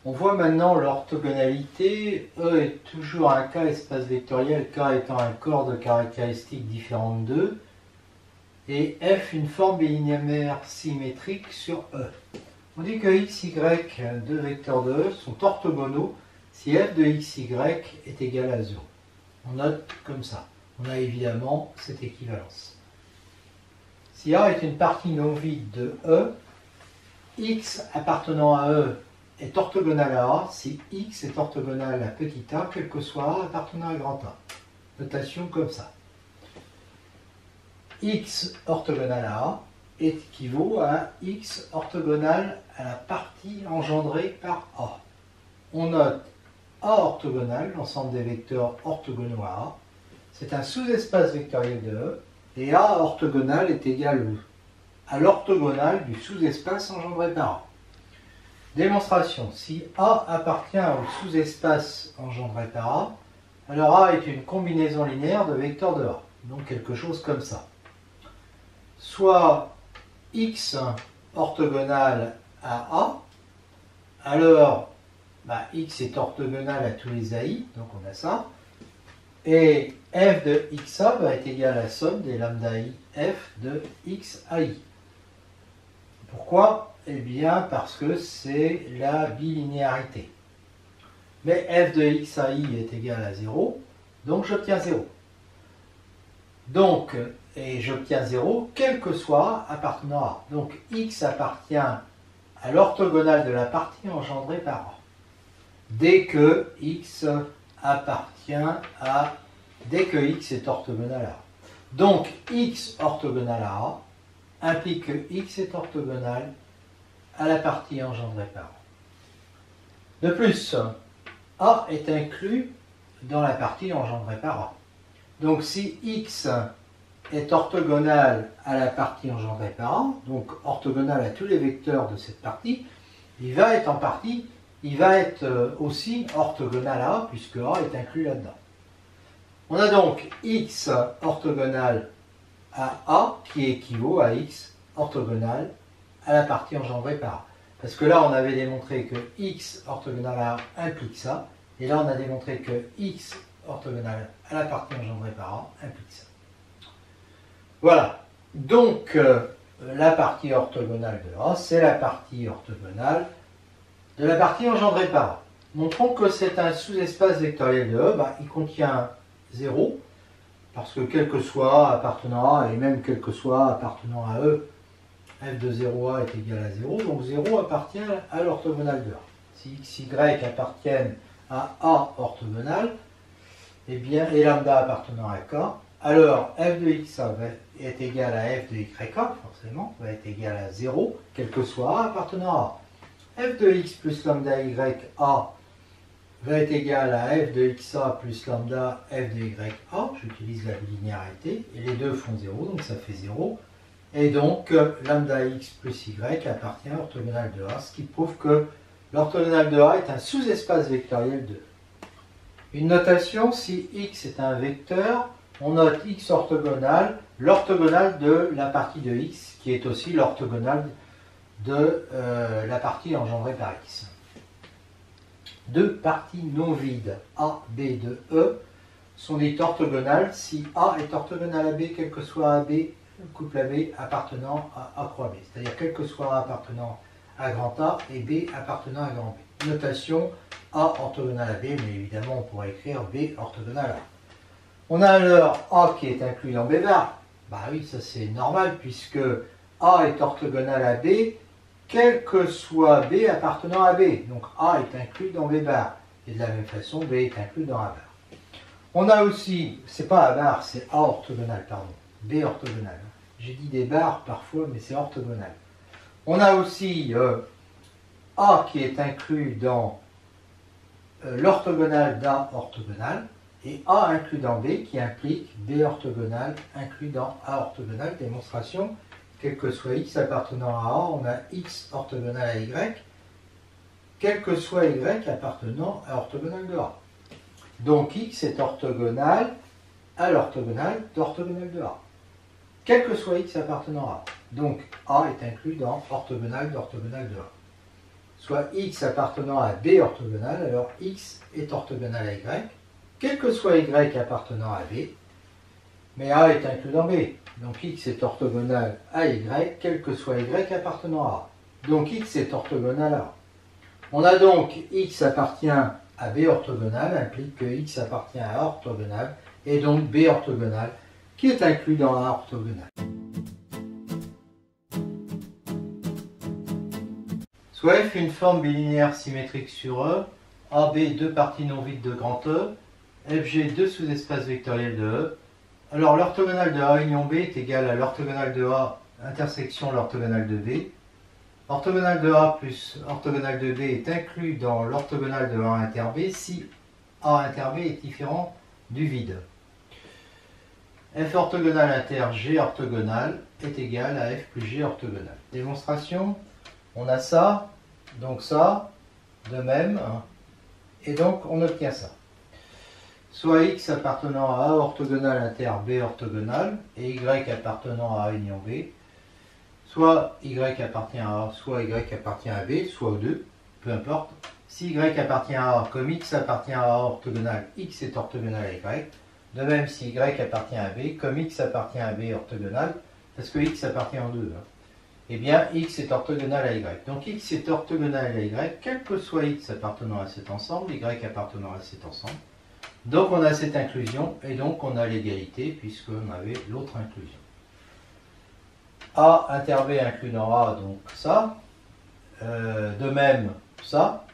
On voit maintenant l'orthogonalité. E est toujours un K espace vectoriel, K étant un corps de caractéristiques différentes de, et F une forme bilinéaire symétrique sur E. On dit que x, y, deux vecteurs de E, sont orthogonaux si f de x, y est égal à 0. On note comme ça. On a évidemment cette équivalence. Si A est une partie non vide de E, x appartenant à E est orthogonal à A si x est orthogonal à petit a, quel que soit A appartenant à grand A. Notation comme ça. X orthogonal à A équivaut à x orthogonal à la partie engendrée par A. On note A orthogonal, l'ensemble des vecteurs orthogonaux à A. C'est un sous-espace vectoriel de E, et A orthogonal est égal à l'orthogonal du sous-espace engendré par A. Démonstration. Si A appartient au sous-espace engendré par A, alors A est une combinaison linéaire de vecteurs de A. Donc quelque chose comme ça. Soit x orthogonal à A, alors x est orthogonal à tous les AI, donc on a ça, et f de xa va être égal à la somme des lambda i f de xai. Pourquoi? Eh bien parce que c'est la bilinéarité. Mais f de xai est égal à 0, donc j'obtiens 0. Donc, et j'obtiens 0, quel que soit A appartenant à A. Donc x appartient à l'orthogonale de la partie engendrée par A. Dès que x appartient à... dès que x est orthogonal à A. Donc x orthogonal à A implique que x est orthogonal à la partie engendrée par A. De plus, A est inclus dans la partie engendrée par A. Donc si x est orthogonal à la partie engendrée par A, donc orthogonal à tous les vecteurs de cette partie, il va être aussi orthogonal à A, puisque A est inclus là-dedans. On a donc x orthogonal à A qui équivaut à x orthogonal à la partie engendrée par A. Parce que là, on avait démontré que x orthogonal à A implique ça, et là, on a démontré que x orthogonal à la partie engendrée par A implique ça. Voilà. Donc, la partie orthogonale de A, c'est la partie orthogonale de la partie engendrée par A. Montrons que c'est un sous-espace vectoriel de E, il contient 0, parce que quel que soit A appartenant à A, et même quel que soit A appartenant à E, f de 0A est égal à 0, donc 0 appartient à l'orthogonale de A. Si x, y appartiennent à A orthogonal, et lambda appartenant à K, alors f de xa est égal à f de yk, forcément, va être égal à 0, quel que soit A appartenant à A. F de x plus lambda y A va être égal à f de xa plus lambda f de ya, j'utilise la bilinéarité, et les deux font 0, donc ça fait 0, et donc lambda x plus y appartient à l'orthogonale de A, ce qui prouve que l'orthogonale de A est un sous-espace vectoriel de E. Une notation, si x est un vecteur, on note x orthogonal, l'orthogonale de la partie de x, qui est aussi l'orthogonale de la partie engendrée par x. Deux parties non vides, A, B de E, sont dites orthogonales si A est orthogonal à B, quel que soit AB, couple AB appartenant à A croix B. C'est-à-dire quel que soit A appartenant à grand A et B appartenant à grand B. Notation A orthogonal à B, mais évidemment on pourrait écrire B orthogonal à A. On a alors A qui est inclus dans B bar. Oui, ça c'est normal puisque A est orthogonal à B, quel que soit B appartenant à B. Donc A est inclus dans B bar. Et de la même façon, B est inclus dans A bar. On a aussi, c'est pas A bar, c'est A orthogonal, pardon. B orthogonal. J'ai dit des barres parfois, mais c'est orthogonal. On a aussi A qui est inclus dans l'orthogonale d'A orthogonal, et A inclus dans B qui implique B orthogonal inclus dans A orthogonal. Démonstration, quel que soit x appartenant à A, on a x orthogonal à y, quel que soit y appartenant à orthogonale de A. Donc x est orthogonal à l'orthogonale d'orthogonale de A, quel que soit x appartenant à A. Donc A est inclus dans orthogonale d'orthogonale de A. soit x appartenant à B orthogonal, alors x est orthogonal à y, quel que soit y appartenant à B, mais A est inclus dans B. Donc x est orthogonal à y, quel que soit y appartenant à A. Donc x est orthogonal à A. On a donc x appartient à B orthogonal, implique que x appartient à A orthogonal, et donc B orthogonal, qui est inclus dans A orthogonal. Soit f une forme bilinéaire symétrique sur E, AB deux parties non vides de grand E, FG deux sous-espaces vectoriels de E. Alors l'orthogonale de A union B est égal à l'orthogonale de A intersection l'orthogonale de B. Orthogonale de A plus orthogonale de B est inclus dans l'orthogonale de A inter B si A inter B est différent du vide. F orthogonale inter G orthogonale est égal à F plus G orthogonale. Démonstration, on a ça, de même, et donc on obtient ça. Soit x appartenant à A orthogonale inter B orthogonale et y appartenant à A union B, soit y appartient à A, soit y appartient à B, soit aux deux, peu importe. Si y appartient à A, comme x appartient à A orthogonale, x est orthogonal à y. De même, si y appartient à B, comme x appartient à B orthogonal, parce que x appartient en deux, eh bien x est orthogonal à y. Donc x est orthogonal à y, quel que soit x appartenant à cet ensemble, y appartenant à cet ensemble. Donc on a cette inclusion, et donc on a l'égalité, puisqu'on avait l'autre inclusion. A inter B inclus dans A, donc ça. De même, ça.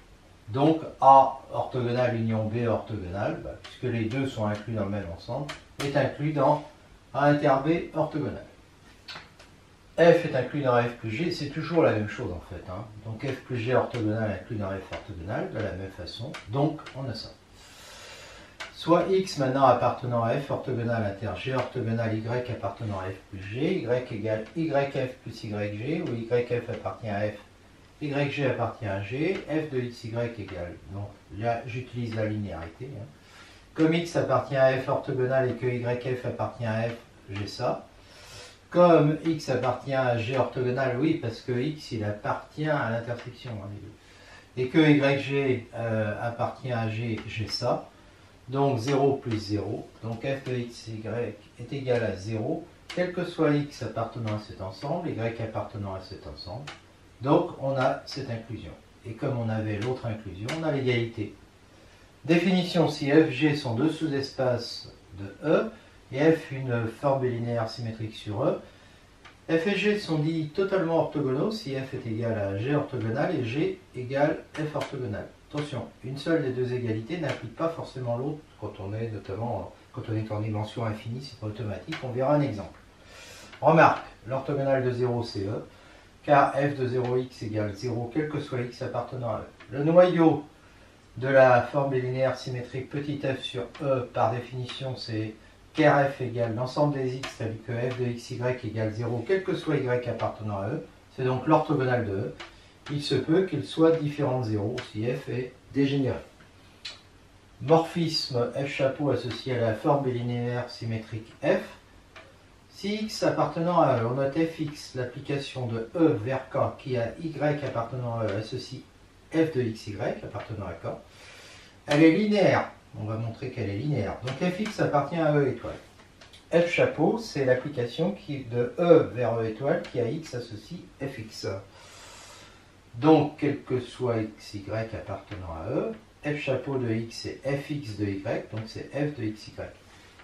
Donc A orthogonal union B orthogonale, puisque les deux sont inclus dans le même ensemble, est inclus dans A inter B orthogonal. F est inclus dans F plus G, c'est toujours la même chose en fait. Donc F plus G orthogonal inclus dans F orthogonal, de la même façon. Donc on a ça. Soit x maintenant appartenant à F orthogonal inter G orthogonal y appartenant à F plus G, y égale YF plus YG, où YF appartient à F, YG appartient à G, F de XY égale, donc là j'utilise la linéarité. Comme x appartient à F orthogonal et que YF appartient à F, j'ai ça. Comme x appartient à G orthogonal, oui, parce que x il appartient à l'intersection des deux. Et que YG appartient à G, j'ai ça. Donc 0 plus 0, donc f de xy est égal à 0, quel que soit x appartenant à cet ensemble, y appartenant à cet ensemble. Donc on a cette inclusion. Et comme on avait l'autre inclusion, on a l'égalité. Définition, si f, g sont deux sous-espaces de E, et f une forme bilinéaire symétrique sur E, f et g sont dits totalement orthogonaux si f est égal à g orthogonal et g égale f orthogonal. Attention, une seule des deux égalités n'implique pas forcément l'autre quand on est en dimension infinie, c'est pas automatique, on verra un exemple. Remarque, l'orthogonale de 0 c'est E, car f de 0x égale 0, quel que soit x appartenant à E. Le noyau de la forme bilinéaire symétrique petit f sur E, par définition, c'est qu'Rf égale l'ensemble des x, c'est-à-dire que f de xy égale 0, quel que soit y appartenant à E, c'est donc l'orthogonale de E. Il se peut qu'il soit différent de 0 si f est dégénéré. Morphisme f chapeau associé à la forme bilinéaire symétrique f. Si x appartenant à E, on note fx, l'application de E vers K qui a y appartenant à E associe f de xy appartenant à K. Elle est linéaire. On va montrer qu'elle est linéaire. Donc fx appartient à E étoile. F chapeau, c'est l'application de E vers E étoile qui a x associe fx. Donc, quel que soit xy appartenant à E, f chapeau de x c'est fx de y, donc c'est f de xy.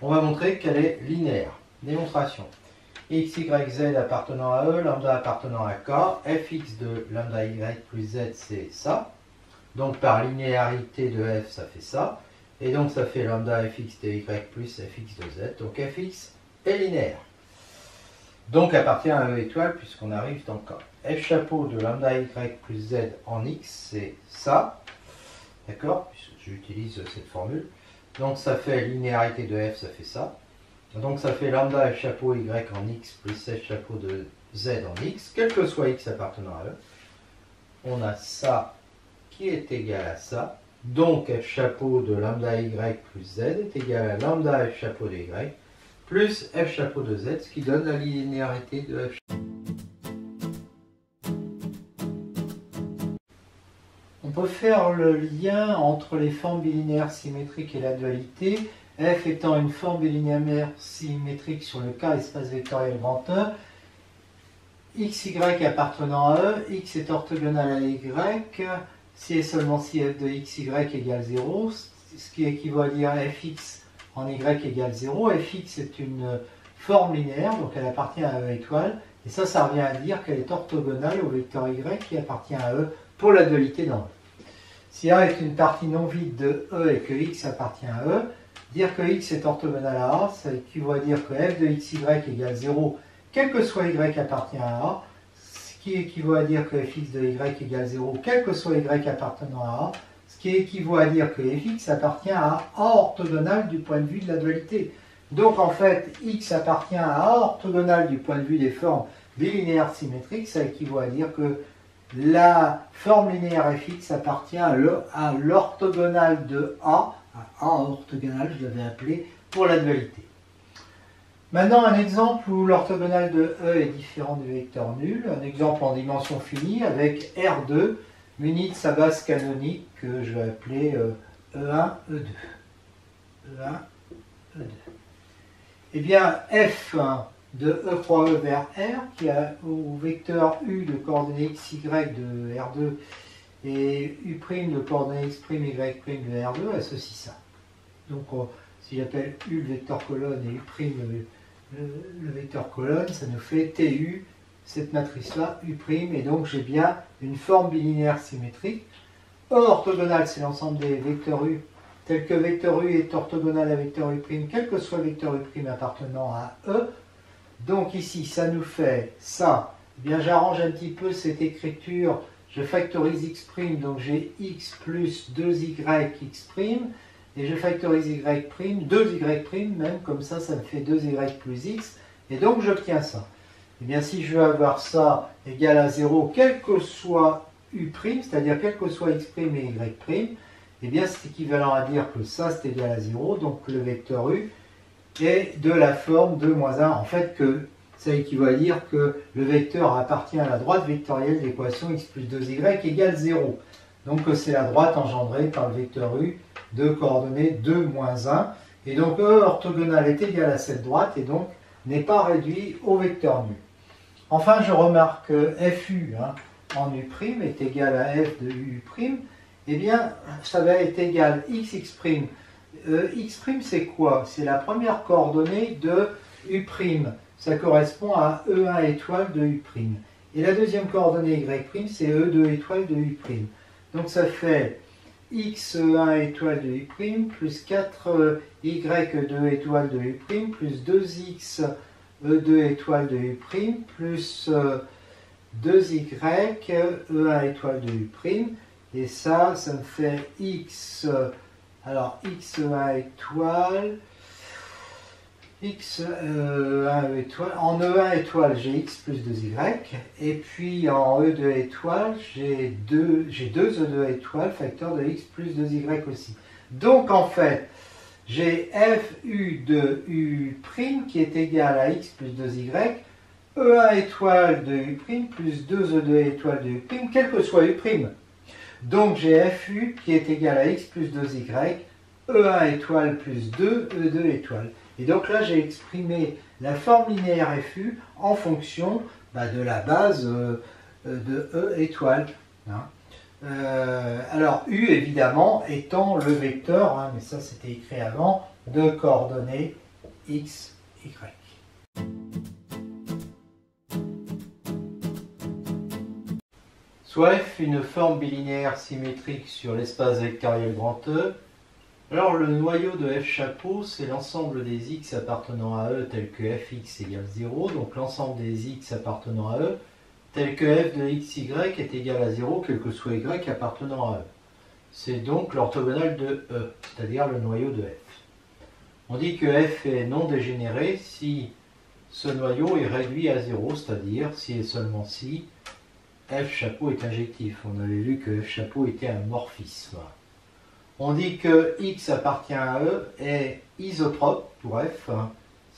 On va montrer qu'elle est linéaire. Démonstration. X, y, z appartenant à E, lambda appartenant à K, fx de lambda y plus z c'est ça. Donc par linéarité de f ça fait ça. Et donc ça fait lambda fx de y plus fx de z. Donc fx est linéaire. Donc appartient à E étoile puisqu'on arrive dans K. F chapeau de lambda y plus z en x, c'est ça. D'accord? J'utilise cette formule. Donc ça fait linéarité de f, ça fait ça. Donc ça fait lambda f chapeau y en x plus f chapeau de z en x, quel que soit x appartenant à E. On a ça qui est égal à ça. Donc f chapeau de lambda y plus z est égal à lambda f chapeau de y plus f chapeau de z, ce qui donne la linéarité de f chapeau. On peut faire le lien entre les formes bilinéaires symétriques et la dualité. F étant une forme bilinéaire symétrique sur le K espace vectoriel grand E, xy appartenant à E, x est orthogonal à y, si et seulement si f de xy égale 0, ce qui équivaut à dire fx en y égale 0. Fx est une forme linéaire, donc elle appartient à E étoile, et ça revient à dire qu'elle est orthogonale au vecteur y qui appartient à E pour la dualité dans E. Si A est une partie non vide de E et que x appartient à E, dire que x est orthogonal à A, ça équivaut à dire que f de xy égale 0, quel que soit y appartient à A, ce qui équivaut à dire que fx de y égale 0, quel que soit y appartenant à A, ce qui équivaut à dire que fx appartient à A orthogonal du point de vue de la dualité. Donc en fait, x appartient à A orthogonal du point de vue des formes bilinéaires symétriques, ça équivaut à dire que la forme linéaire fx appartient à l'orthogonale de A orthogonale, je l'avais appelé, pour la dualité. Maintenant, un exemple où l'orthogonale de E est différent du vecteur nul, un exemple en dimension finie avec R2 muni de sa base canonique que je vais appeler E1, E2. E1, E2. Eh bien, F de E croix E vers R, qui a au vecteur U de coordonnées x, y de R2 et U' de coordonnées x', y' de R2, associe ça. Donc, si j'appelle U le vecteur colonne et U' le vecteur colonne, ça nous fait TU, cette matrice-là, U', et donc j'ai bien une forme bilinéaire symétrique. E orthogonale, c'est l'ensemble des vecteurs U, tel que vecteur U est orthogonal à vecteur U', quel que soit vecteur U' appartenant à E. Donc ici, ça nous fait ça. Eh bien, j'arrange un petit peu cette écriture, je factorise x', donc j'ai x plus 2y x', et je factorise y', 2y', même, comme ça me fait 2y plus x, et donc j'obtiens ça. Et bien si je veux avoir ça égal à 0, quel que soit U', c'est-à-dire quel que soit x' et y', et bien c'est équivalent à dire que ça c'est égal à 0, donc le vecteur U est de la forme de moins 1, en fait que ça équivaut à dire que le vecteur appartient à la droite vectorielle de l'équation x plus 2y égale 0. Donc c'est la droite engendrée par le vecteur U de coordonnées 2, moins 1. Et donc E orthogonal est égal à cette droite et donc n'est pas réduit au vecteur nul. Enfin, je remarque que FU en U' est égal à F de U'. Eh bien, ça va être égal XX'. X' c'est quoi? C'est la première coordonnée de U'. Ça correspond à E1 étoile de U'. Et la deuxième coordonnée Y', c'est E2 étoile de U'. Donc ça fait x1 étoile de U' plus 4y2 étoile de U' plus 2x E2 étoile de U' plus 2y E1 étoile de U'. Et ça me fait x, alors x1 étoile, x1 étoile, en E1 étoile j'ai x plus 2y, et puis en E2 étoile j'ai 2 E2 étoile facteur de x plus 2y aussi. Donc en fait, j'ai FU de U' qui est égal à x plus 2y, E1 étoile de U' plus 2 E2 étoile de U', quel que soit U'. Donc j'ai FU qui est égal à x plus 2y, E1 étoile plus 2 E2 étoile. Et donc là, j'ai exprimé la forme linéaire FU en fonction de la base de E étoile. Alors, U, évidemment, étant le vecteur, mais ça c'était écrit avant, de coordonnées x, y. Soit F une forme bilinéaire symétrique sur l'espace vectoriel grand E. Alors le noyau de F chapeau, c'est l'ensemble des x appartenant à E tel que fx égale 0, donc l'ensemble des x appartenant à E tel que f de xy est égal à 0, quel que soit y appartenant à E. C'est donc l'orthogonale de E, c'est-à-dire le noyau de F. On dit que F est non dégénéré si ce noyau est réduit à 0, c'est-à-dire si et seulement si F chapeau est injectif. On avait vu que F chapeau était un morphisme. On dit que x appartient à E est isotrope pour f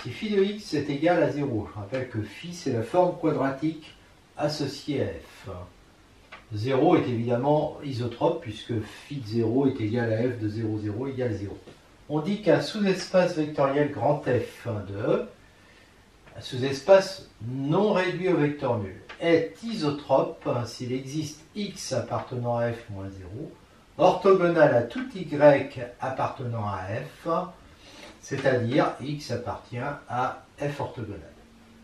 si phi de x est égal à 0. Je rappelle que phi c'est la forme quadratique associée à f. 0 est évidemment isotrope puisque phi de 0 est égal à f de 0, 0 égale 0. On dit qu'un sous-espace vectoriel grand F de E, un sous-espace non réduit au vecteur nul, est isotrope s'il existe x appartenant à f moins 0, orthogonal à tout y appartenant à f, c'est-à-dire x appartient à f orthogonal.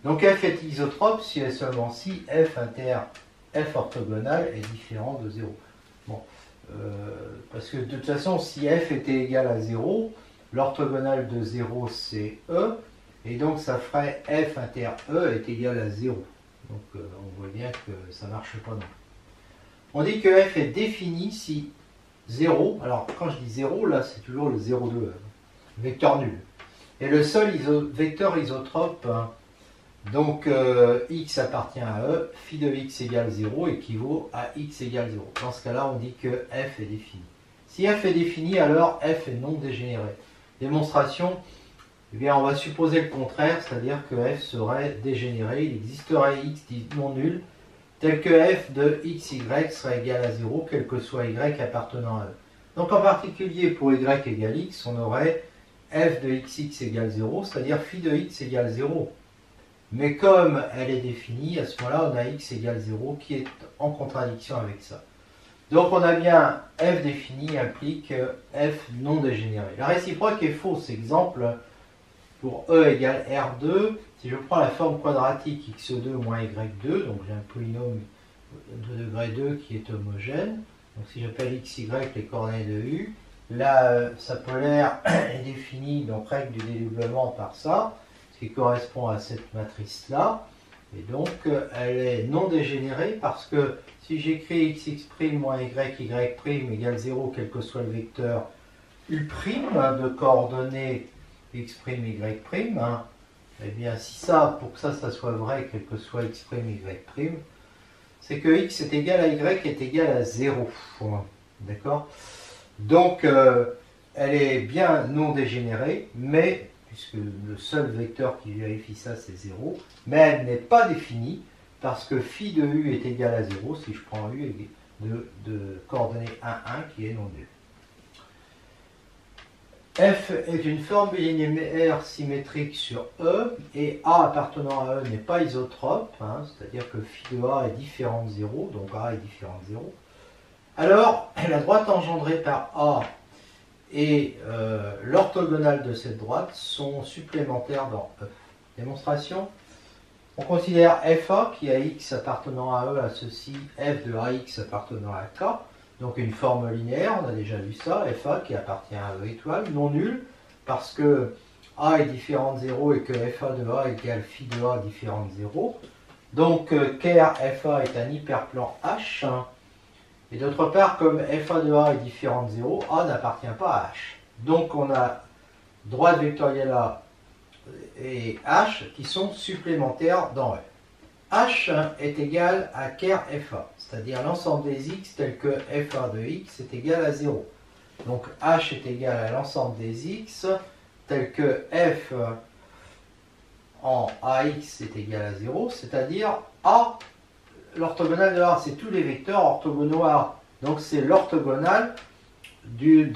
Donc f est isotrope si et seulement si f inter f orthogonal est différent de 0. Bon, parce que de toute façon, si f était égal à 0, l'orthogonale de 0 c'est E, et donc ça ferait f inter E est égal à 0. Donc on voit bien que ça ne marche pas non plus. On dit que f est défini si 0, alors quand je dis 0, là c'est toujours le 0 de E, vecteur nul. Et le seul vecteur isotrope, donc x appartient à E, phi de x égale 0 équivaut à x égale 0. Dans ce cas-là, on dit que f est défini. Si f est défini, alors f est non dégénéré. Démonstration, eh bien on va supposer le contraire, c'est-à-dire que f serait dégénéré, il existerait x dit non nul, tel que f de xy serait égal à 0, quel que soit y appartenant à E. Donc en particulier pour y égale x, on aurait f de xx égale 0, c'est-à-dire phi de x égale 0. Mais comme elle est définie, à ce moment-là, on a x égale 0 qui est en contradiction avec ça. Donc on a bien f défini implique f non dégénéré. La réciproque est fausse. Exemple, pour E égale R2, si je prends la forme quadratique x2 moins y2, donc j'ai un polynôme de degré 2 qui est homogène. Donc si j'appelle xy les coordonnées de U, là sa polaire est définie, donc règle du dédoublement par ça, ce qui correspond à cette matrice-là. Et donc elle est non dégénérée parce que si j'écris xx' moins yy' égale 0, quel que soit le vecteur U' de coordonnées x', y', eh bien si ça, pour que ça soit vrai, quel que soit x', y', c'est que x est égal à y est égal à 0. D'accord? Donc elle est bien non dégénérée, mais puisque le seul vecteur qui vérifie ça c'est 0, mais elle n'est pas définie parce que phi de u est égal à 0 si je prends u de coordonnées 1, 1 qui est non nul. F est une forme bilinéaire symétrique sur E et A appartenant à E n'est pas isotrope, c'est-à-dire que phi de A est différent de 0, donc A est différent de 0. Alors, la droite engendrée par A et l'orthogonale de cette droite sont supplémentaires dans E. Démonstration. On considère FA qui a x appartenant à E associe f de AX appartenant à K. Donc une forme linéaire, on a déjà vu ça, FA qui appartient à E étoile, non nul, parce que A est différent de 0 et que FA de A égale phi de A différent de 0. Donc ker FA est un hyperplan H. Et d'autre part, comme FA de A est différent de 0, A n'appartient pas à H. Donc on a droite vectorielle A et H qui sont supplémentaires dans E. H est égal à ker FA, c'est-à-dire l'ensemble des x tel que FA de x est égal à 0. Donc H est égal à l'ensemble des x tel que F en AX est égal à 0, c'est-à-dire A, l'orthogonale de A, c'est tous les vecteurs orthogonaux à A. Donc c'est l'orthogonale du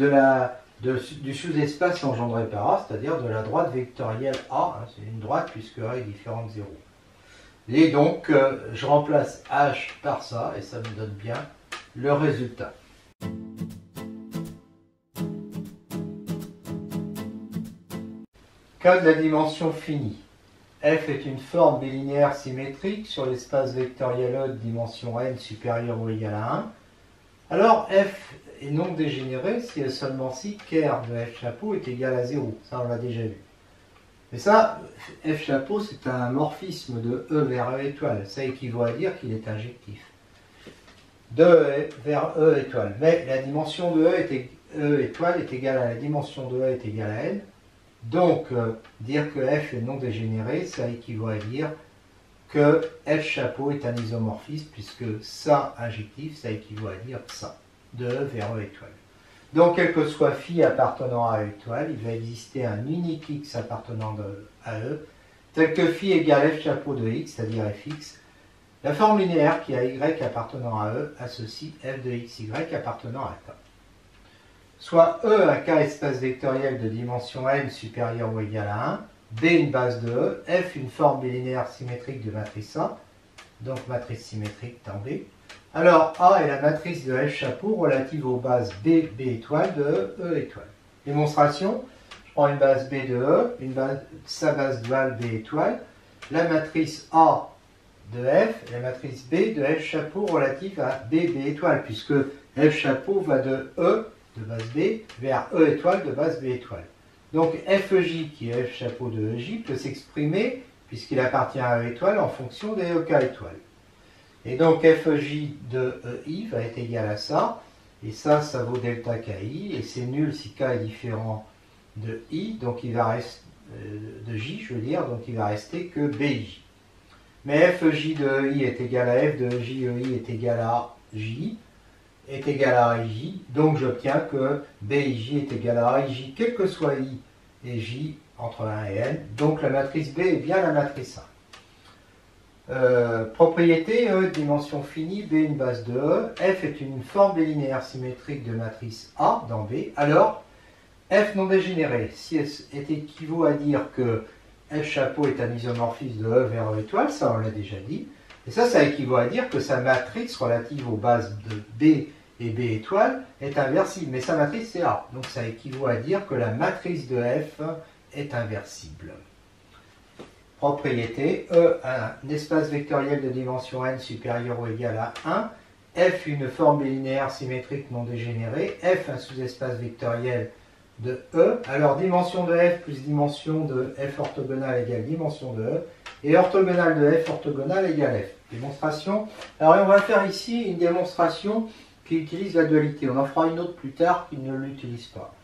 sous-espace engendré par A, c'est-à-dire de la droite vectorielle A, c'est une droite puisque A est différent de 0. Et donc, je remplace H par ça, et ça me donne bien le résultat. Cas de la dimension finie. F est une forme bilinéaire symétrique sur l'espace vectoriel E de dimension n supérieure ou égale à 1. Alors, F est non dégénéré si et seulement si ker de F chapeau est égal à 0. Ça, on l'a déjà vu. Mais ça, F chapeau, c'est un morphisme de E vers E étoile. Ça équivaut à dire qu'il est injectif. De E vers E étoile. Mais la dimension de E étoile est égale à la dimension de E est égale à n. Donc, dire que F est non dégénéré, ça équivaut à dire que F chapeau est un isomorphisme, puisque ça, injectif, ça équivaut à dire ça, de E vers E étoile. Donc, quel que soit phi appartenant à E étoile, il va exister un unique x appartenant à E, tel que phi égale f chapeau de x, c'est-à-dire fx, La forme linéaire qui a y appartenant à E associe f de xy appartenant à k. Soit E un k espace vectoriel de dimension n supérieur ou égal à 1, B une base de E, F une forme bilinéaire symétrique de matrice A, donc matrice symétrique dans B. Alors A est la matrice de F chapeau relative aux bases B, B étoile de E, E étoile. Démonstration, je prends une base B de E, sa base duale B étoile, la matrice A de F et la matrice B de F chapeau relative à B, B étoile, puisque F chapeau va de E, de base B, vers E étoile, de base B étoile. Donc FEJ, qui est F chapeau de EJ, peut s'exprimer, puisqu'il appartient à E étoile, en fonction des EK étoiles. Et donc FEJ de EI va être égal à ça, et ça vaut delta KI, et c'est nul si K est différent de I, donc il va rester, de J, je veux dire, donc il va rester que BI. Mais FEJ de EI est égal à F de EJ est égal à J, est égal à IJ, donc j'obtiens que BIJ est égal à IJ, quel que soit I et J entre 1 et N, donc la matrice B est bien la matrice A. Propriété, E, dimension finie, B une base de E, F est une forme bilinéaire symétrique de matrice A dans B, alors F non dégénéré, si est équivaut à dire que F chapeau est un isomorphisme de E vers E étoile, ça on l'a déjà dit, et ça équivaut à dire que sa matrice relative aux bases de B et B étoile est inversible, mais sa matrice c'est A, donc ça équivaut à dire que la matrice de F est inversible. Propriété, E, un espace vectoriel de dimension n supérieur ou égal à 1, F une forme bilinéaire symétrique non dégénérée, F un sous-espace vectoriel de E, alors dimension de F plus dimension de F orthogonale égale dimension de E, et orthogonale de F orthogonale égale F. Démonstration. Alors on va faire ici une démonstration qui utilise la dualité. On en fera une autre plus tard qui ne l'utilise pas.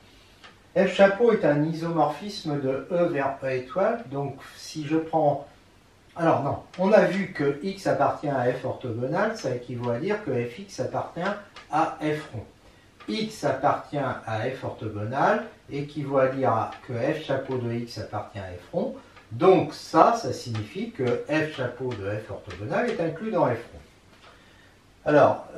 F chapeau est un isomorphisme de E vers E étoile, donc si je prends... Alors non, on a vu que X appartient à F orthogonale, ça équivaut à dire que Fx appartient à F rond. X appartient à F orthogonale équivaut à dire que F chapeau de X appartient à F rond. Donc ça signifie que F chapeau de F orthogonale est inclus dans F rond. Alors,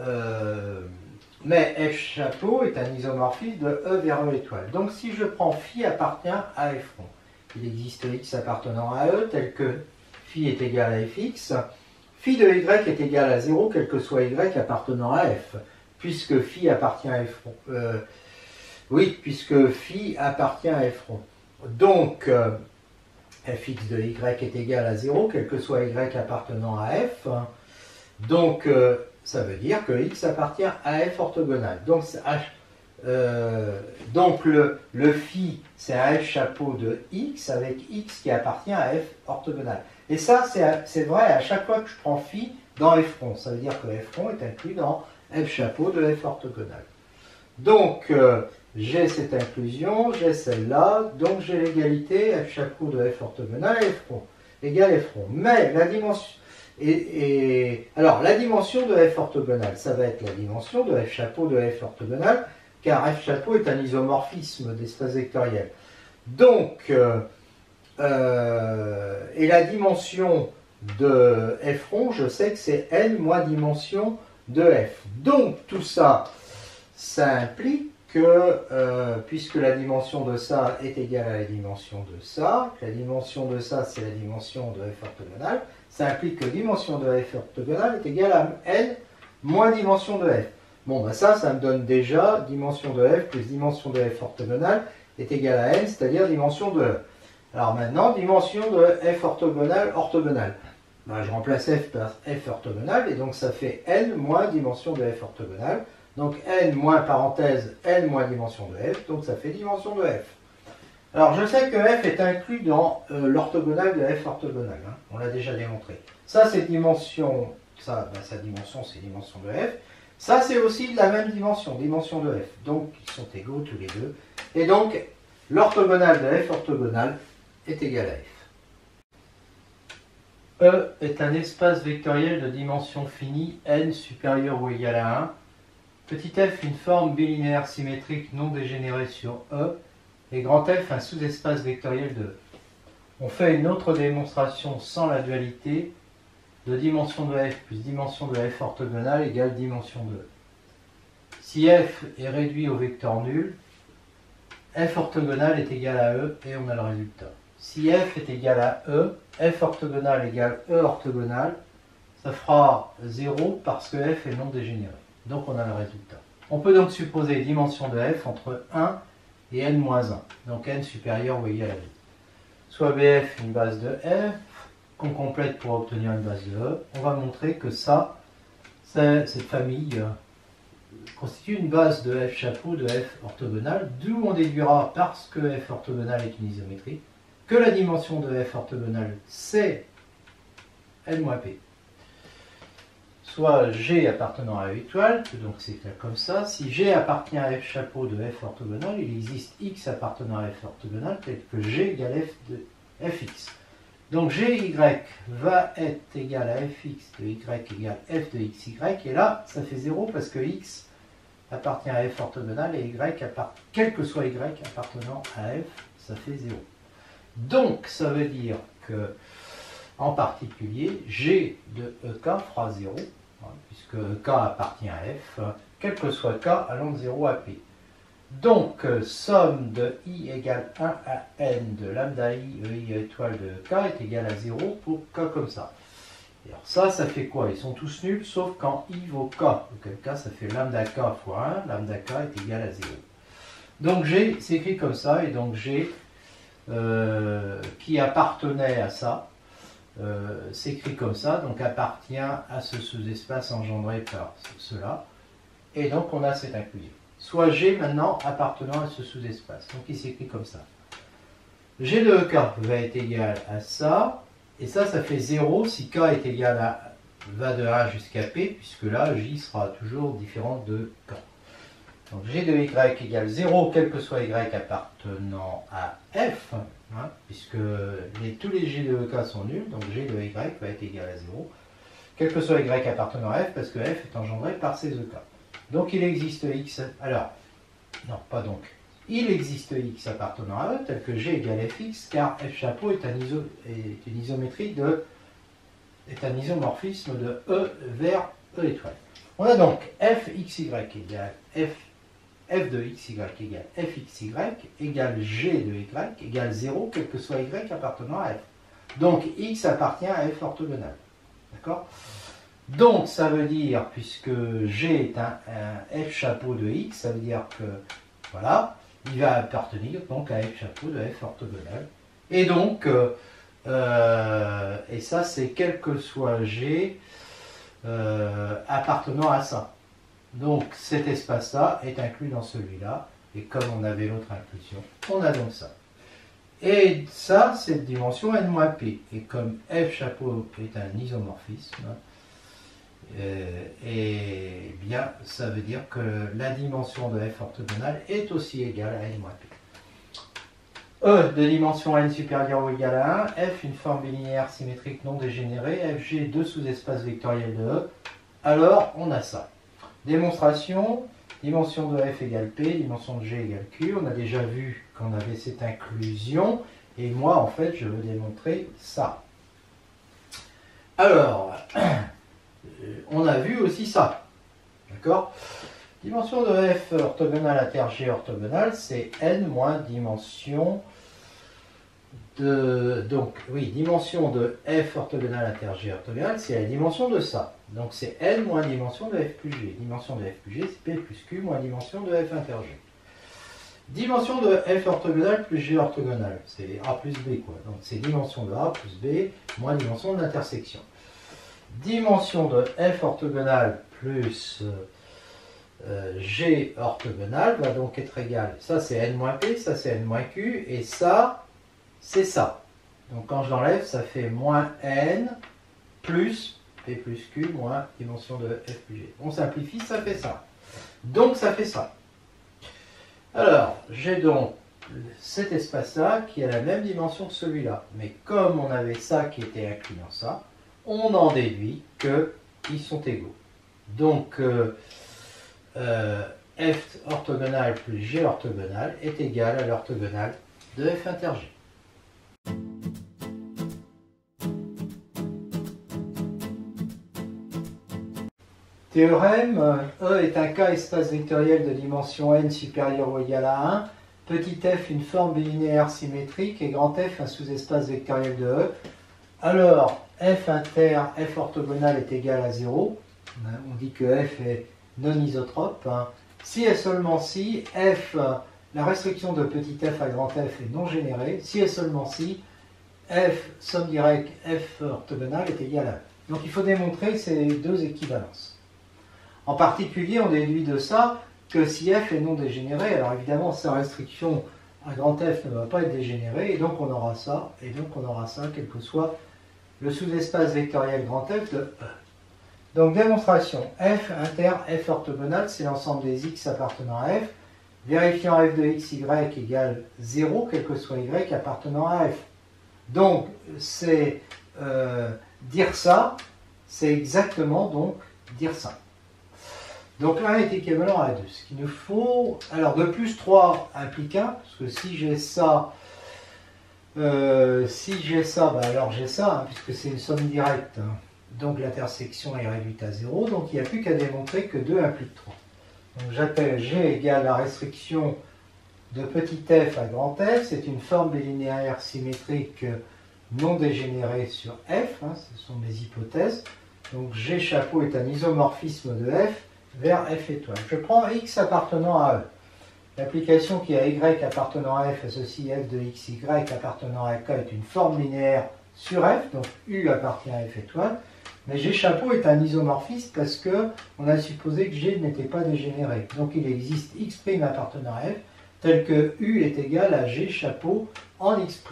mais F chapeau est un isomorphisme de E vers E étoile. Donc si je prends phi appartient à F rond, il existe X appartenant à E tel que phi est égal à Fx, phi de Y est égal à 0 quel que soit Y appartenant à F. Puisque phi appartient à f rond. Oui, puisque phi appartient à f rond. Donc, fx de y est égal à 0, quel que soit y appartenant à f. Donc, ça veut dire que x appartient à f orthogonale. Donc, le phi, c'est un f chapeau de x avec x qui appartient à f orthogonale. Et ça, c'est vrai à chaque fois que je prends phi dans f rond. Ça veut dire que f rond est inclus dans F chapeau de F orthogonale. Donc, j'ai cette inclusion, j'ai celle-là, donc j'ai l'égalité F chapeau de F orthogonale et F rond, égale F rond. Mais la dimension... alors, la dimension de F orthogonale, ça va être la dimension de F chapeau de F orthogonale, car F chapeau est un isomorphisme d'espace vectoriel. Donc, et la dimension de F rond, je sais que c'est n moins dimension de f. Donc tout ça, ça implique que, puisque la dimension de ça est égale à la dimension de ça, la dimension de ça c'est la dimension de f orthogonale, ça implique que la dimension de f orthogonale est égale à n moins dimension de f. Bon, ben ça me donne déjà dimension de f plus dimension de f orthogonale est égale à n, c'est-à-dire dimension de e. Alors maintenant, dimension de f orthogonale, orthogonale. Ben, je remplace f par f orthogonale, et donc ça fait n moins dimension de f orthogonale. Donc n moins parenthèse, n moins dimension de f, donc ça fait dimension de f. Alors je sais que f est inclus dans l'orthogonale de f orthogonale, hein, on l'a déjà démontré. Ça c'est dimension, ça, ben, sa dimension c'est dimension de f. Ça c'est aussi de la même dimension, dimension de f. Donc ils sont égaux tous les deux. Et donc l'orthogonale de f orthogonale est égale à f. E est un espace vectoriel de dimension finie, n supérieur ou égal à 1. Petit f, une forme bilinéaire symétrique non dégénérée sur E. Et grand F, un sous-espace vectoriel de E. On fait une autre démonstration sans la dualité. de dimension de f plus dimension de f orthogonale égale dimension de e. Si f est réduit au vecteur nul, f orthogonale est égal à e et on a le résultat. Si f est égal à e, f orthogonale égale e orthogonale, ça fera 0 parce que f est non dégénéré. Donc on a le résultat. On peut donc supposer dimension de f entre 1 et n-1, donc n supérieur ou égal à 2. Soit bf une base de f, qu'on complète pour obtenir une base de e. On va montrer que ça, cette famille constitue une base de f chapeau de f orthogonale, d'où on déduira, parce que f orthogonale est une isométrie, que la dimension de f orthogonale c'est n-p. Soit G appartenant à E étoile, donc c'est comme ça. Si G appartient à f chapeau de f orthogonale, il existe x appartenant à f orthogonale, tel que G égale f de fx. Donc Gy va être égal à fx de y égale f de xy, et là, ça fait 0 parce que x appartient à f orthogonale et y, quel que soit y appartenant à f, ça fait 0. Donc, ça veut dire que, en particulier, G de EK fera 0, puisque EK appartient à f, quel que soit k allant de 0 à p. Donc, somme de i égale 1 à n de lambda i étoile de k est égale à 0 pour k comme ça. Et alors ça fait quoi? Ils sont tous nuls, sauf quand i vaut k. Auquel cas, ça fait lambda k fois 1, lambda k est égal à 0. Donc G s'écrit comme ça, et donc G qui appartenait à ça, s'écrit comme ça, donc appartient à ce sous-espace engendré par cela, et donc on a cette inclusion. Soit G maintenant appartenant à ce sous-espace, donc il s'écrit comme ça. G de EK va être égal à ça, et ça fait 0 si k est égal à, va de 1 jusqu'à p, puisque là J sera toujours différent de k. Donc G de y égale 0, quel que soit y appartenant à f, puisque tous les G de EK sont nuls, donc G de y va être égal à 0, quel que soit y appartenant à f, parce que f est engendré par ces EK. Donc il existe x, alors, non, pas donc, il existe x appartenant à e, tel que G égale fx, car f chapeau est une isométrie est un isomorphisme de e vers e étoile. On a donc fxy égale f de xy égale fxy égale g de y égale 0, quel que soit y appartenant à f. Donc x appartient à f orthogonale. D'accord? Donc ça veut dire, puisque G est un f chapeau de x, ça veut dire que, voilà, il va appartenir donc à f chapeau de f orthogonale. Et donc, et ça c'est quel que soit G appartenant à ça. Donc cet espace-là est inclus dans celui-là, et comme on avait l'autre inclusion, on a donc ça. Et ça, c'est de dimension n-p. Et comme f chapeau est un isomorphisme, et bien ça veut dire que la dimension de f orthogonale est aussi égale à n-p. E de dimension n supérieure ou égale à 1, f une forme bilinéaire symétrique non dégénérée, fg deux sous-espaces vectoriels de E, alors on a ça. Démonstration, dimension de f égale p, dimension de g égale q, on a déjà vu qu'on avait cette inclusion, et moi en fait je veux démontrer ça. Alors, on a vu aussi ça, d'accord? Dimension de f orthogonale à terre g orthogonale, c'est n moins dimension de... Donc, oui, dimension de f orthogonale à terre g orthogonale, c'est la dimension de ça. Donc, c'est n moins dimension de f plus g. Dimension de f plus g, c'est p plus q moins dimension de f inter g. Dimension de f orthogonale plus g orthogonale, c'est a plus b, quoi. Donc, c'est dimension de a plus b moins dimension de l'intersection. Dimension de f orthogonale plus g orthogonale va donc être égal, ça c'est n-p, ça c'est n-q, et ça, c'est ça. Donc quand je l'enlève, ça fait moins n plus p plus q moins dimension de f plus g. On simplifie, ça fait ça. Donc ça fait ça. Alors, j'ai donc cet espace-là qui a la même dimension que celui-là. Mais comme on avait ça qui était inclus dans ça, on en déduit qu'ils sont égaux. Donc, f orthogonale plus g orthogonale est égal à l'orthogonale de f inter g. Théorème, E est un K-espace vectoriel de dimension n supérieur ou égal à 1. Petit f, une forme bilinéaire symétrique, et grand F, un sous-espace vectoriel de E. Alors, f inter, f orthogonal est égal à 0. On dit que f est non isotrope. Si et seulement si, f, la restriction de petit f à grand F est non générée. Si et seulement si, f, somme directe, f orthogonal est égal à E. Donc il faut démontrer ces deux équivalences. En particulier, on déduit de ça que si f est non dégénéré, alors évidemment sa restriction à grand F ne va pas être dégénérée, et donc on aura ça, quel que soit le sous-espace vectoriel grand F de E. Donc démonstration, f inter f orthogonal, c'est l'ensemble des x appartenant à f, vérifiant f de x, y égale 0, quel que soit y appartenant à f. Donc c'est dire ça, c'est exactement donc dire ça. Donc 1 est équivalent à 2. Ce qu'il nous faut, alors 2 plus 3 implique 1, parce que si j'ai ça, alors j'ai ça, puisque c'est une somme directe. Donc l'intersection est réduite à 0, donc il n'y a plus qu'à démontrer que 2 implique 3. Donc j'appelle G égale la restriction de petit f à grand F, c'est une forme bilinéaire symétrique non dégénérée sur f, ce sont mes hypothèses. Donc G chapeau est un isomorphisme de f vers f étoile. Je prends x appartenant à E. L'application qui a y appartenant à f associe f de xy appartenant à k est une forme linéaire sur f, donc U appartient à f étoile. Mais G chapeau est un isomorphisme parce qu'on a supposé que G n'était pas dégénéré. Donc il existe x' appartenant à f, tel que U est égal à G chapeau en x'.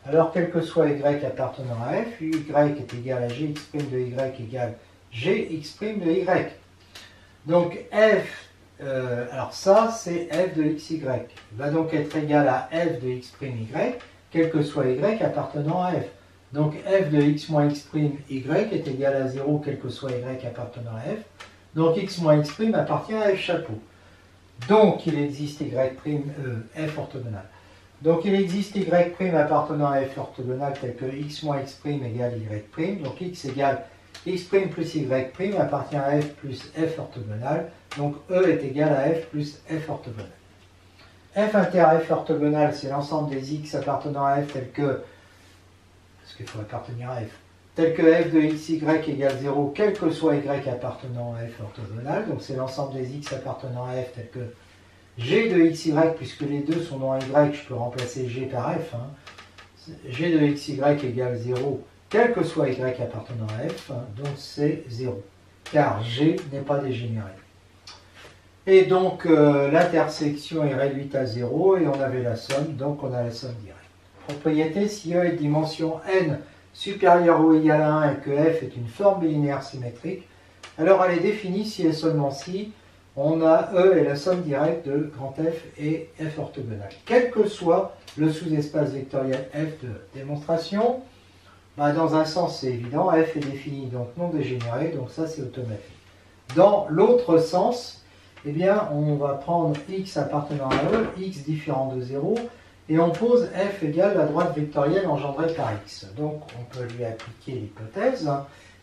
Alors quel que soit y appartenant à f, UY est égal à Gx' de y égale Gx' de y. Donc f, alors ça c'est f de xy, va donc être égal à f de x' y, quel que soit y appartenant à f. Donc f de x moins x' y est égal à 0, quel que soit y appartenant à f. Donc x moins x' appartient à f chapeau. Donc il existe y' f orthogonal. Donc il existe y' appartenant à f orthogonal tel que x moins x' égale y'. Donc x égale x' plus y' appartient à f plus f orthogonal. Donc E est égal à f plus f orthogonal. F inter f orthogonal, c'est l'ensemble des x appartenant à f tel que, parce qu'il faut appartenir à f, tel que f de xy égale 0, quel que soit y appartenant à f orthogonal. Donc c'est l'ensemble des x appartenant à f tel que g de xy, puisque les deux sont dans y, je peux remplacer g par f. G de xy égale 0, quel que soit y appartenant à f, donc c'est 0, car g n'est pas dégénéré. Et donc l'intersection est réduite à 0 et on avait la somme, donc on a la somme directe. Propriété, si E est de dimension n supérieure ou égale à 1 et que f est une forme bilinéaire symétrique, alors elle est définie si et seulement si on a E est la somme directe de grand F et f orthogonal, quel que soit le sous-espace vectoriel f de E. Démonstration, dans un sens c'est évident, f est défini donc non dégénéré, donc ça c'est automatique. Dans l'autre sens, eh bien, on va prendre x appartenant à E, x différent de 0, et on pose f égale la droite vectorielle engendrée par x. Donc, on peut lui appliquer l'hypothèse,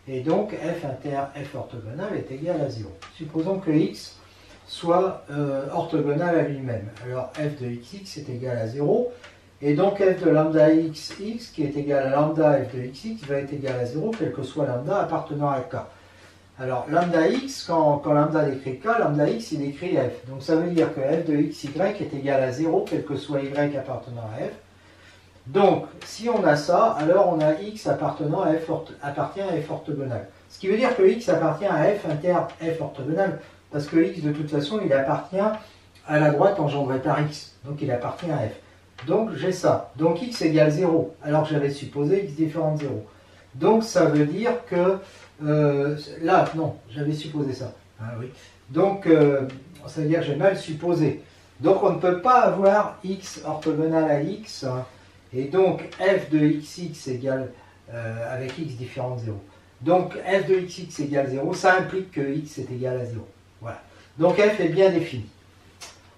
et donc f inter f orthogonal est égal à 0. Supposons que x soit orthogonal à lui-même. Alors, f de xx est égal à 0, et donc f de lambda x, qui est égal à lambda f de xx, va être égal à 0, quel que soit lambda appartenant à k. Alors, lambda x, quand lambda décrit k, lambda x, il décrit f. Donc, ça veut dire que f de xy est égal à 0, quel que soit y appartenant à f. Donc, si on a ça, alors on a x appartenant à f appartient à f orthogonal. Ce qui veut dire que x appartient à f inter f orthogonal, parce que x, de toute façon, il appartient à la droite engendrée par x. Donc, il appartient à f. Donc, j'ai ça. Donc, x égale 0, alors que j'avais supposé x différent de 0. Donc, ça veut dire que là, non, j'avais supposé ça. Ah, oui. Donc, ça veut dire que j'ai mal supposé. Donc, on ne peut pas avoir x orthogonal à x, et donc f de xx égale, avec x différent de 0. Donc, f de xx égale 0, ça implique que x est égal à 0. Voilà. Donc, f est bien défini.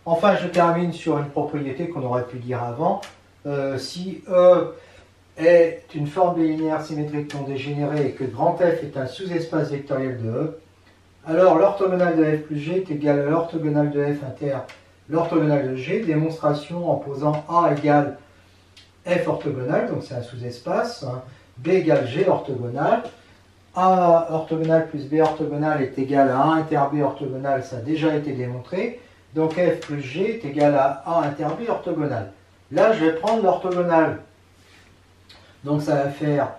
Enfin, je termine sur une propriété qu'on aurait pu dire avant. Si E est une forme bilinéaire symétrique non dégénérée et que grand F est un sous-espace vectoriel de E, Alors l'orthogonale de f plus g est égal à l'orthogonale de f inter l'orthogonale de g. Démonstration en posant A égale f orthogonale, donc c'est un sous-espace. B égale g orthogonale. A orthogonale plus B orthogonale est égal à A inter B orthogonale, ça a déjà été démontré. Donc f plus g est égal à A inter B orthogonale. Là, je vais prendre l'orthogonale. Donc ça va faire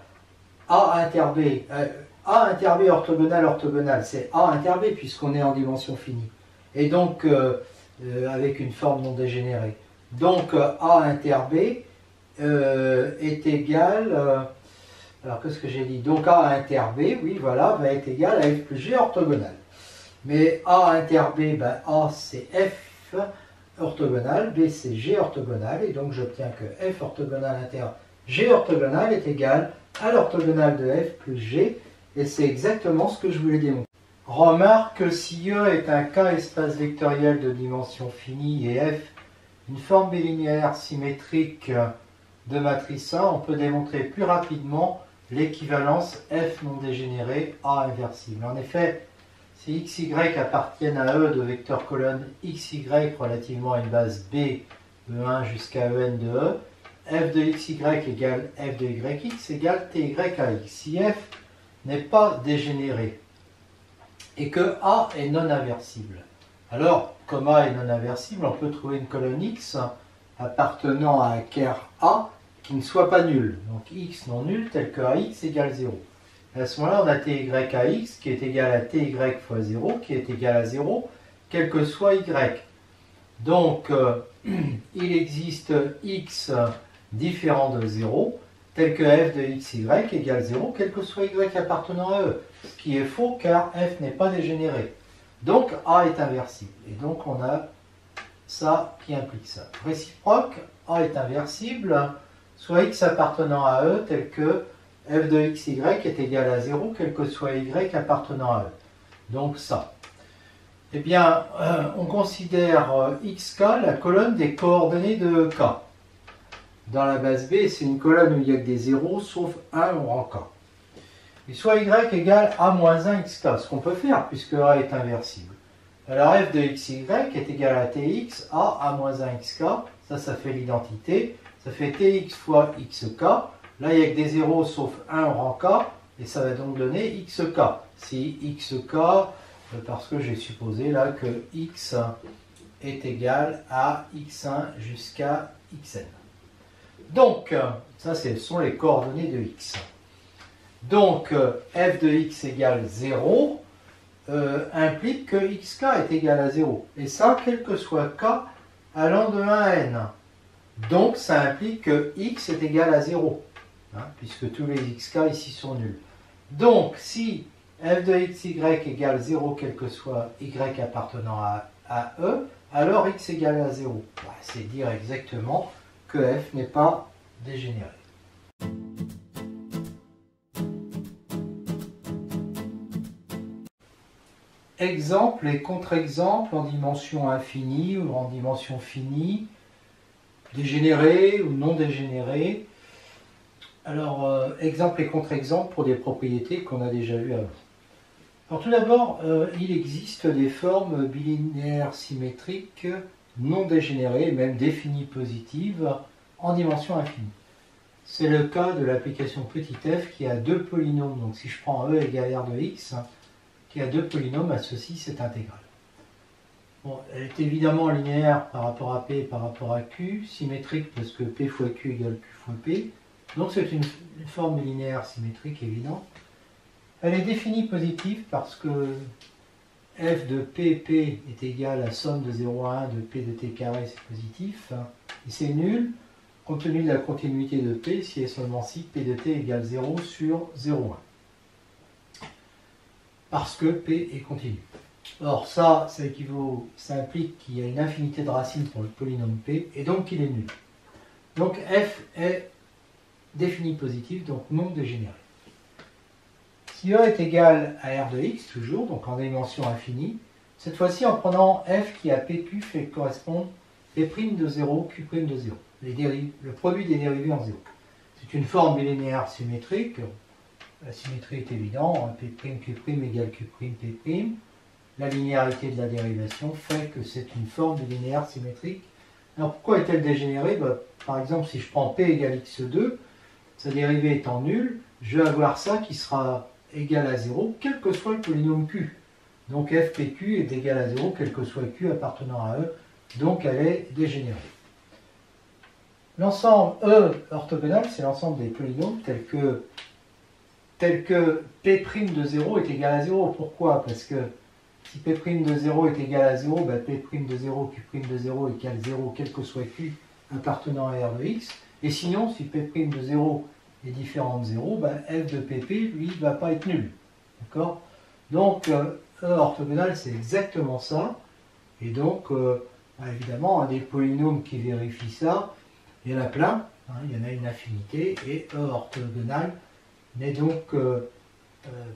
A inter B. A inter B orthogonale, orthogonale, c'est A inter B puisqu'on est en dimension finie. Et donc, avec une forme non dégénérée. Donc, A inter B est égal... alors, qu'est-ce que j'ai dit? Donc, A inter B, oui, voilà, va être égal à F plus G orthogonale. Mais A inter B, ben, A c'est F orthogonale, B c'est G orthogonale, et donc j'obtiens que F orthogonale inter G orthogonale est égal à l'orthogonale de F plus G, et c'est exactement ce que je voulais démontrer. Remarque que si E est un K-espace vectoriel de dimension finie et F une forme bilinéaire symétrique de matrice A, on peut démontrer plus rapidement l'équivalence F non dégénérée A inversible. En effet, si x, y appartiennent à E de vecteur colonne x, y relativement à une base B, E1 jusqu'à En de E, f de x, y égale f de y, x égale ty à x. Si f n'est pas dégénéré et que A est non inversible, alors, comme A est non inversible, on peut trouver une colonne x appartenant à un ker A qui ne soit pas nul. Donc x non nul tel que ax égale 0. À ce moment-là, on a ty à x qui est égal à ty fois 0, qui est égal à 0, quel que soit y. Donc, il existe x différent de 0, tel que f de xy égale 0, quel que soit y appartenant à E. Ce qui est faux car f n'est pas dégénéré. Donc, A est inversible. Et donc, on a ça qui implique ça. Réciproque, A est inversible, soit x appartenant à E, tel que f de xy est égal à 0, quel que soit y appartenant à E. Donc ça. Eh bien, on considère xk la colonne des coordonnées de k. Dans la base B, c'est une colonne où il n'y a que des zéros, sauf 1 au rang k. Et soit y égale a moins 1 xk, ce qu'on peut faire, puisque a est inversible. Alors f de xy est égal à tx, a moins 1 xk, ça fait l'identité, ça fait tx fois xk. Là, il n'y a que des zéros sauf 1 au rang k, et ça va donc donner xk. Si xk, parce que j'ai supposé là que x est égal à x1 jusqu'à xn. Donc, ça, ce sont les coordonnées de x. Donc, f de x égale 0 implique que xk est égal à 0. Et ça, quel que soit k allant de 1 à n. Donc, ça implique que x est égal à 0. Puisque tous les xk ici sont nuls. Donc, si f de xy égale 0, quel que soit y appartenant à E, alors x égale à 0. C'est dire exactement que f n'est pas dégénéré. Exemple et contre-exemple en dimension infinie ou en dimension finie, dégénéré ou non dégénéré. Alors, exemple et contre-exemple pour des propriétés qu'on a déjà vues avant. Alors tout d'abord, il existe des formes bilinéaires symétriques non dégénérées, même définies positives, en dimension infinie. C'est le cas de l'application petit f qui a deux polynômes. Donc si je prends E égale R de x, qui a deux polynômes, associe cette intégrale. Bon, elle est évidemment linéaire par rapport à P et par rapport à Q, symétrique parce que P fois Q égale Q fois P. Donc c'est une forme linéaire symétrique évidente. Elle est définie positive parce que f de P est égal à somme de 0 à 1 de P de T carré, c'est positif. Et c'est nul, compte tenu de la continuité de P, si et seulement si P de T égale 0 sur 0,1. Parce que P est continu. Or ça implique qu'il y a une infinité de racines pour le polynôme P, et donc il est nul. Donc f est défini positif, donc non dégénéré. Si E est égal à R de x, toujours, donc en dimension infinie, cette fois-ci en prenant f qui a PQ fait correspondre P' de 0, Q' de 0, le produit des dérivés en 0. C'est une forme bilinéaire symétrique, la symétrie est évidente, P', Q' égale Q', P'. la linéarité de la dérivation fait que c'est une forme de linéaire symétrique. Alors pourquoi est-elle dégénérée? Par exemple, si je prends p égale x2, sa dérivée étant nulle, je vais avoir ça qui sera égal à 0, quel que soit le polynôme q. Donc fpq est égal à 0, quel que soit q appartenant à e, donc elle est dégénérée. L'ensemble E orthogonal, c'est l'ensemble des polynômes tels que P' de 0 est égal à 0. Pourquoi? Parce que si P' de 0 est égal à 0, P' de 0, Q' de 0 égale 0, quel que soit Q appartenant à R de X. Et sinon, si P' de 0 est différent de 0, F de PP, lui, ne va pas être nul. D'accord? Donc, E orthogonal, c'est exactement ça. Et donc, évidemment, un des polynômes qui vérifie ça, il y en a plein, hein, il y en a une infinité, et E orthogonal n'est donc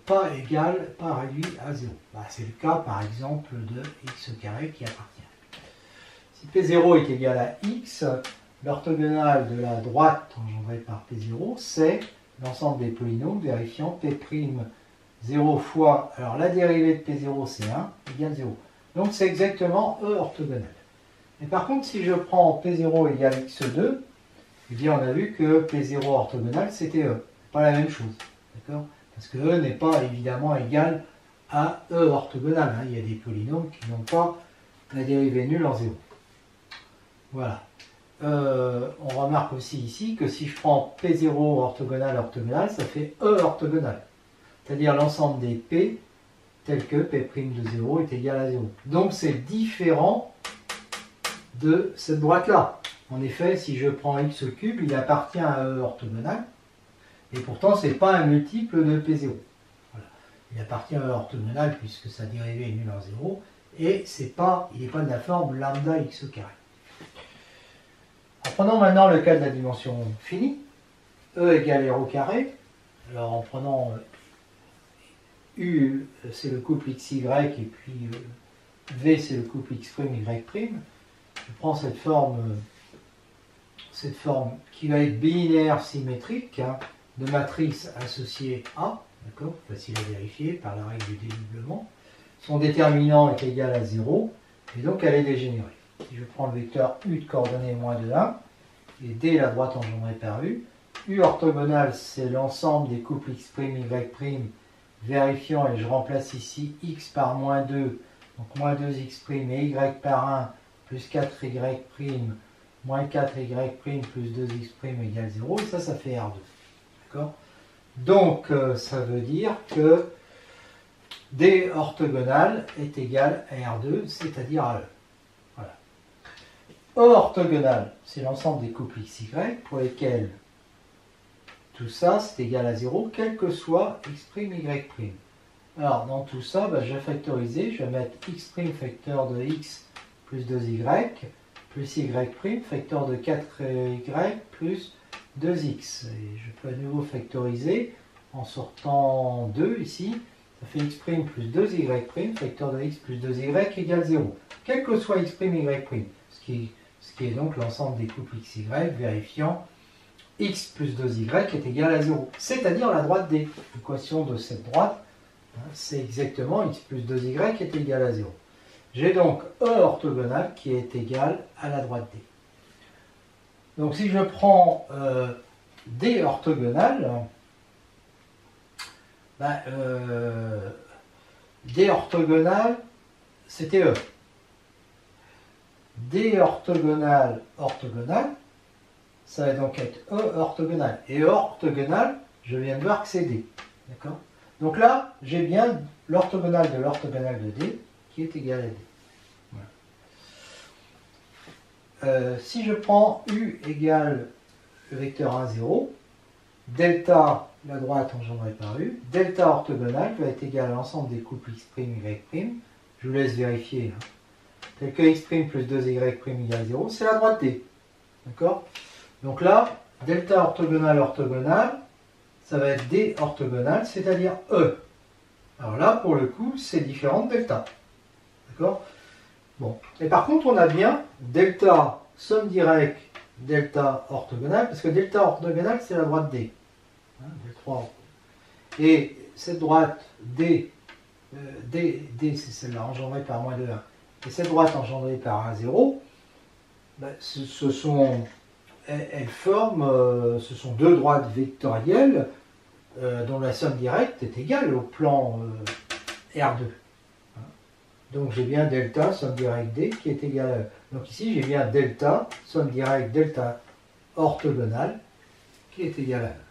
pas égal, pas réduit à 0. C'est le cas, par exemple, de x carré qui appartient. Si P0 est égal à x, l'orthogonale de la droite engendrée par P0, c'est l'ensemble des polynômes vérifiant P'0 fois, alors la dérivée de P0 c'est 1, égale 0. Donc c'est exactement E orthogonal. Et par contre, si je prends P0 égale x2, eh bien on a vu que P0 orthogonal c'était E. Pas la même chose. D'accord? Parce que E n'est pas évidemment égal à E orthogonal. Il y a des polynômes qui n'ont pas la dérivée nulle en 0. Voilà. On remarque aussi ici que si je prends P0 orthogonal, ça fait E orthogonal. C'est-à-dire l'ensemble des P tels que P' de 0 est égal à 0. Donc c'est différent de cette droite-là. En effet, si je prends x cube, il appartient à E orthogonal, et pourtant ce n'est pas un multiple de P0. Voilà. Il appartient à E orthogonal puisque sa dérivée est nulle en 0, et il n'est pas de la forme lambda x carré. Prenons maintenant le cas de la dimension finie. E égale r au carré. Alors en prenant U, c'est le couple xy, et puis V, c'est le couple x', y'. Je prends cette forme qui va être binaire symétrique, hein, de matrice associée A, d'accord, facile à vérifier par la règle du dédoublement. Son déterminant est égal à 0, et donc elle est dégénérée. Si je prends le vecteur U de coordonnées moins de 1, et D la droite engendrée par U, U orthogonal, c'est l'ensemble des couples x', y', vérifiant, et je remplace ici x par moins 2, donc moins 2x' et y par 1, plus 4y', moins 4y' plus 2x' égale 0, et ça fait R2. D'accord? Donc, ça veut dire que D orthogonal est égal à R2, c'est-à-dire à E. Voilà. E orthogonal, c'est l'ensemble des couples xy pour lesquels tout ça, c'est égal à 0, quel que soit x', y'. Alors, dans tout ça, je vais factoriser, je vais mettre x' facteur de x plus 2y, plus y', facteur de 4y plus 2x. Et je peux à nouveau factoriser en sortant 2 ici. Ça fait x' plus 2y', facteur de x plus 2y égale 0. Quel que soit x', y'. Ce qui est donc l'ensemble des couples xy vérifiant x plus 2y est égal à 0. C'est-à-dire la droite D. L'équation de cette droite, c'est exactement x plus 2y est égal à 0. J'ai donc E orthogonal qui est égal à la droite D. Donc si je prends D orthogonal, D orthogonal, c'était E. D orthogonal, ça va donc être E orthogonal. Et E orthogonal, je viens de voir que c'est D. D'accord? Donc là, j'ai bien l'orthogonal de D qui est égal à D. Voilà. Si je prends U égale le vecteur 1, 0, delta, la droite engendrée par U, delta orthogonal va être égal à l'ensemble des couples x', y'. Je vous laisse vérifier. Hein. Tel que x' plus 2y' égale 0, c'est la droite D. D'accord? Donc là, delta orthogonal, ça va être D orthogonal, c'est-à-dire E. Alors là, pour le coup, c'est différent de delta. D'accord? Bon. Et par contre, on a bien delta somme directe, delta orthogonal, parce que delta orthogonal, c'est la droite D. Hein, D3. Et cette droite D D c'est celle-là, engendrée par moins de 1, et cette droite engendrée par 1, 0, ben, ce sont deux droites vectorielles dont la somme directe est égale au plan R2. Donc j'ai bien delta, somme directe D, qui est égale à E. Donc ici j'ai bien delta, somme directe delta orthogonale, qui est égale à E.